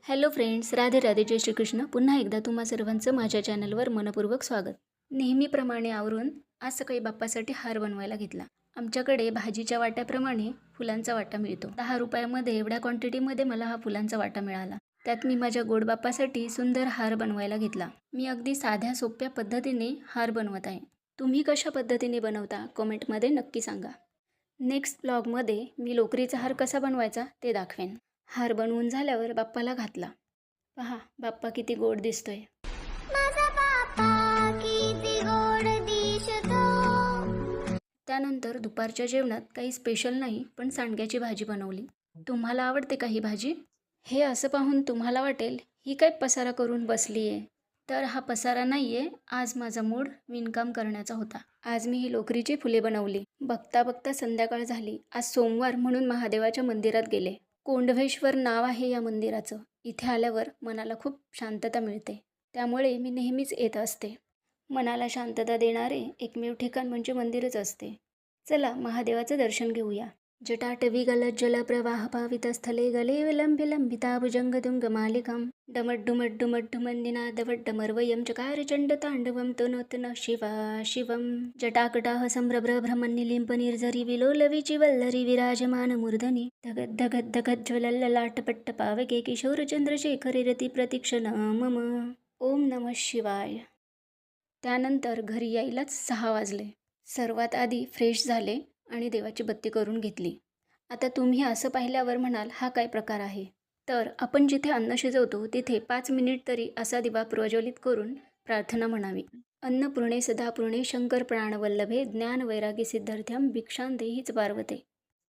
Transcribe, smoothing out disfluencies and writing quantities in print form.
Hello friends, Radhe Radhe, जय श्रीकृष्ण. पुन्हा एकदा तुम्हा सर्वांचं माझ्या चॅनलवर मनपूर्वक स्वागत. नेहमीप्रमाणे आवरून आज सकाळी बाप्पासाठी हार बनवायला घेतला. आमच्याकडे भाजीच्या वाट्याप्रमाणे फुलांचा वाटा मिळतो. 10 रुपयामध्ये एवढ्या क्वांटिटीमध्ये मला हा फुलांचा वाटा मिळाला. त्यात मी माझ्या गोड बाप्पासाठी सुंदर हार बनवायला घेतला. मी अगदी साध्या सोप्या पद्धतीने हार बनवत आहे. तुम्ही कशा पद्धतीने बनवता कमेंटमध्ये नक्की सांगा. नेक्स्ट ब्लॉगमध्ये मी लोकरीचा हार कसा बनवायचा ते दाखवेन. हार बनवून झाल्यावर बाप्पाला घातला. पहा बाप्पा किती गोड दिसतोय. माझा बाप्पा किती गोड दिसतो. त्यानंतर दुपारच्या जेवणात काही स्पेशल नाही, पण सांडग्याची भाजी बनवली. तुम्हाला आवडते का ही भाजी? हे असं पाहून तुम्हाला वाटेल ही काय पसारा करून बसली आहे. तर हा पसारा नाही आहे, आज माझा मूड विणकाम करण्याचा होता. आज मी ही लोकरीची फुले बनवली. बघता बघता संध्याकाळ झाली. आज सोमवार म्हणून महादेवाच्या मंदिरात गेले. कोंडवेश्वर नाव आहे या मंदिराचं. इथे आल्यावर मनाला खूप शांतता मिळते. त्यामुळे मी नेहमीच येत असते. मनाला शांतता देणारे एकमेव ठिकाण म्हणजे मंदिरच असते. चला महादेवाचं दर्शन घेऊया. जटाटवी गलज्जल प्रवाह पावितस्थले गले विलंबि लंबिताभुजंगदुंगमालिकां डमड्डुमड्डुमड्डुमन्निनादवड्डमर्वयं चकार चण्डताण्डवं तनोतन शिवा शिवं जटाकटाह सम्भ्रभ्रमन्निलिम्पनिर्झरि विलोलविचि वल्लरि विराजमानमूर्धनि धगद्धगद्धगज्ज्वलल्ललाटपट्टपावके किशोरचंद्रशेखरे रति प्रतीक्षण मम. ओम नमः शिवाय. त्यानंतर घरी यायलाच 6 वाजले. सर्वात आधी फ्रेश झाले आणि देवाची बत्ती करून घेतली. आता तुम्ही असं पाहिल्यावर म्हणाल हा काय प्रकार आहे. तर आपण जिथे अन्न शिजवतो तिथे 5 मिनिट तरी असा दिवा प्रज्वलित करून प्रार्थना म्हणावी. अन्नपूर्णे सदापूर्णे शंकर प्राणवल्लभे ज्ञान वैरागी सिद्धार्थ्यं भिक्षां देहीच पार्वते.